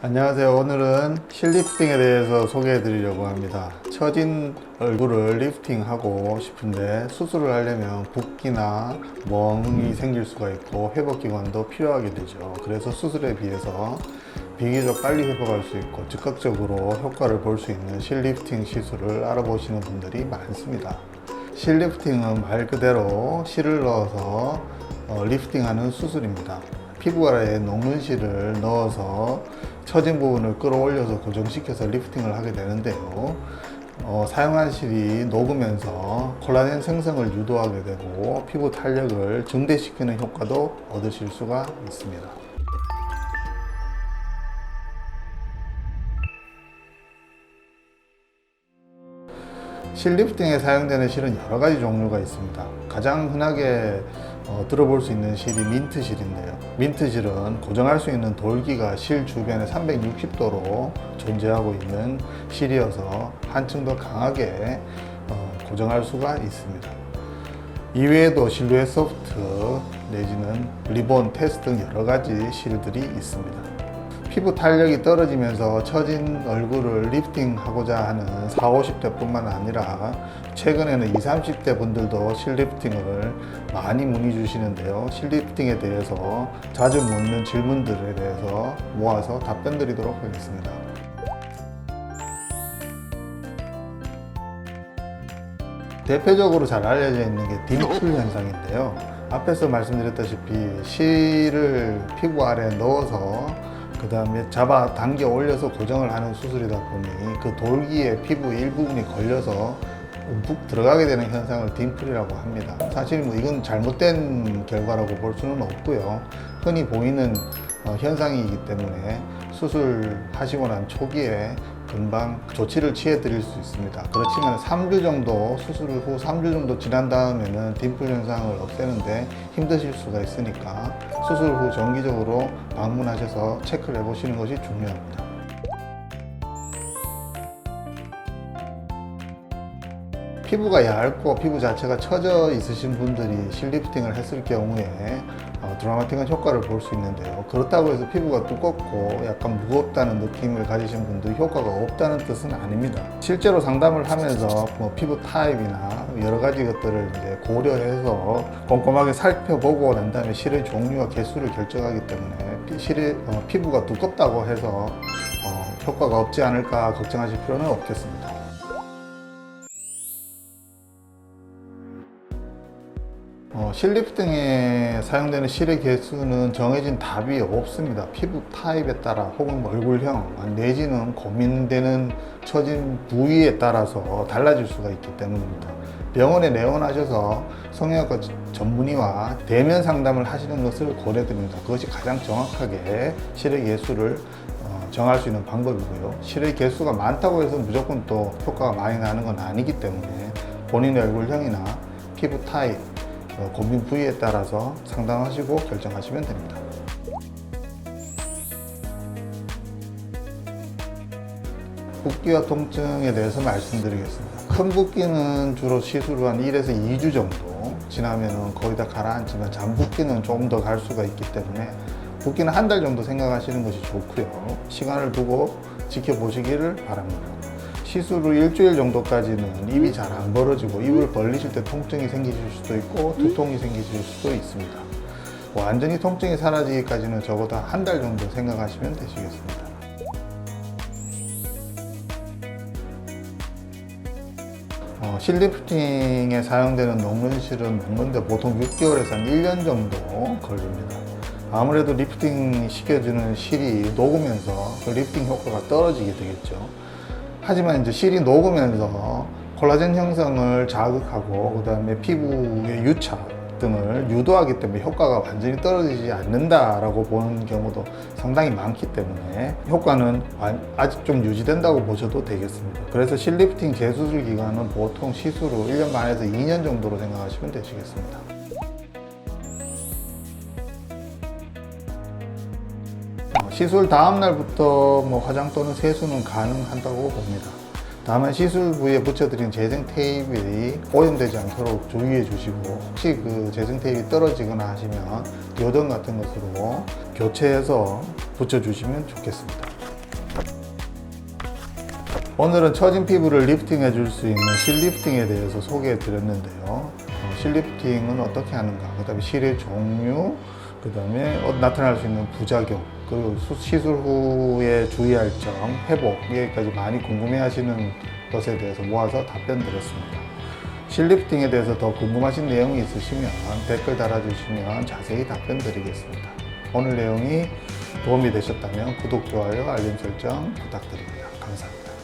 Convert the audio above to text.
안녕하세요. 오늘은 실리프팅에 대해서 소개해 드리려고 합니다. 처진 얼굴을 리프팅하고 싶은데 수술을 하려면 붓기나 멍이 생길 수가 있고 회복 기간도 필요하게 되죠. 그래서 수술에 비해서 비교적 빨리 회복할 수 있고 즉각적으로 효과를 볼 수 있는 실리프팅 시술을 알아보시는 분들이 많습니다. 실리프팅은 말 그대로 실을 넣어서 리프팅하는 수술입니다. 피부 아래에 녹는 실을 넣어서 처진 부분을 끌어올려서 고정시켜서 리프팅을 하게 되는데요. 사용한 실이 녹으면서 콜라겐 생성을 유도하게 되고 피부 탄력을 증대시키는 효과도 얻으실 수가 있습니다. 실 리프팅에 사용되는 실은 여러 가지 종류가 있습니다. 가장 흔하게 들어볼 수 있는 실이 민트실인데요. 민트실은 고정할 수 있는 돌기가 실 주변에 360도로 존재하고 있는 실이어서 한층 더 강하게 고정할 수가 있습니다. 이외에도 실루엣 소프트 내지는 리본, 테스트 등 여러 가지 실들이 있습니다. 피부 탄력이 떨어지면서 처진 얼굴을 리프팅하고자 하는 40, 50대 뿐만 아니라 최근에는 20, 30대 분들도 실 리프팅을 많이 문의 주시는데요. 실 리프팅에 대해서 자주 묻는 질문들에 대해서 모아서 답변 드리도록 하겠습니다. 대표적으로 잘 알려져 있는 게 딤플 현상인데요. 앞에서 말씀드렸다시피 실을 피부 아래에 넣어서 그 다음에 잡아 당겨 올려서 고정을 하는 수술이다 보니 그 돌기에 피부 일부분이 걸려서 움푹 들어가게 되는 현상을 딤플이라고 합니다. 사실 이건 잘못된 결과라고 볼 수는 없고요. 흔히 보이는 현상이기 때문에 수술하시고 난 초기에 금방 조치를 취해 드릴 수 있습니다. 그렇지만 3주 정도 수술 후 3주 정도 지난 다음에는 딤플 현상을 없애는데 힘드실 수가 있으니까 수술 후 정기적으로 방문하셔서 체크를 해 보시는 것이 중요합니다. 피부가 얇고 피부 자체가 처져 있으신 분들이 실 리프팅을 했을 경우에 드라마틱한 효과를 볼 수 있는데요. 그렇다고 해서 피부가 두껍고 약간 무겁다는 느낌을 가지신 분들이 효과가 없다는 뜻은 아닙니다. 실제로 상담을 하면서 피부 타입이나 여러 가지 것들을 이제 고려해서 꼼꼼하게 살펴보고 난 다음에 실의 종류와 개수를 결정하기 때문에 피부가 두껍다고 해서 효과가 없지 않을까 걱정하실 필요는 없겠습니다. 실 리프팅에 사용되는 실의 개수는 정해진 답이 없습니다. 피부 타입에 따라 혹은 얼굴형 내지는 고민되는 처진 부위에 따라서 달라질 수가 있기 때문입니다. 병원에 내원하셔서 성형외과 전문의와 대면 상담을 하시는 것을 고려드립니다. 그것이 가장 정확하게 실의 개수를 정할 수 있는 방법이고요. 실의 개수가 많다고 해서 무조건 또 효과가 많이 나는 건 아니기 때문에 본인의 얼굴형이나 피부 타입, 고민 부위에 따라서 상담하시고 결정하시면 됩니다. 붓기와 통증에 대해서 말씀드리겠습니다. 큰 붓기는 주로 시술 후 한 1에서 2주 정도 지나면 거의 다 가라앉지만 잔붓기는 조금 더 갈 수가 있기 때문에 붓기는 한 달 정도 생각하시는 것이 좋고요. 시간을 두고 지켜보시기를 바랍니다. 시술 후 일주일 정도까지는 입이 잘 안 벌어지고 입을 벌리실 때 통증이 생기실 수도 있고 두통이 생기실 수도 있습니다. 완전히 통증이 사라지기까지는 적어도 한 달 정도 생각하시면 되시겠습니다. 실 리프팅에 사용되는 녹는 실은 녹는데 보통 6개월에서 한 1년 정도 걸립니다. 아무래도 리프팅 시켜주는 실이 녹으면서 그 리프팅 효과가 떨어지게 되겠죠. 하지만 이제 실이 녹으면서 콜라겐 형성을 자극하고 그 다음에 피부의 유착 등을 유도하기 때문에 효과가 완전히 떨어지지 않는다라고 보는 경우도 상당히 많기 때문에 효과는 아직 좀 유지된다고 보셔도 되겠습니다. 그래서 실 리프팅 재수술 기간은 보통 시술 후 1년 반에서 2년 정도로 생각하시면 되시겠습니다. 시술 다음 날부터 화장 또는 세수는 가능하다고 봅니다. 다만 시술 부위에 붙여드린 재생 테이프이 오염되지 않도록 주의해 주시고, 혹시 그 재생 테이프가 떨어지거나 하시면 요정 같은 것으로 교체해서 붙여주시면 좋겠습니다. 오늘은 처진 피부를 리프팅해 줄 수 있는 실리프팅에 대해서 소개해 드렸는데요. 실리프팅은 어떻게 하는가, 그 다음에 실의 종류, 그 다음에 나타날 수 있는 부작용, 그리고 시술 후에 주의할 점, 회복, 여기까지 많이 궁금해 하시는 것에 대해서 모아서 답변 드렸습니다. 실리프팅에 대해서 더 궁금하신 내용이 있으시면 댓글 달아주시면 자세히 답변 드리겠습니다. 오늘 내용이 도움이 되셨다면 구독, 좋아요, 알림 설정 부탁드립니다. 감사합니다.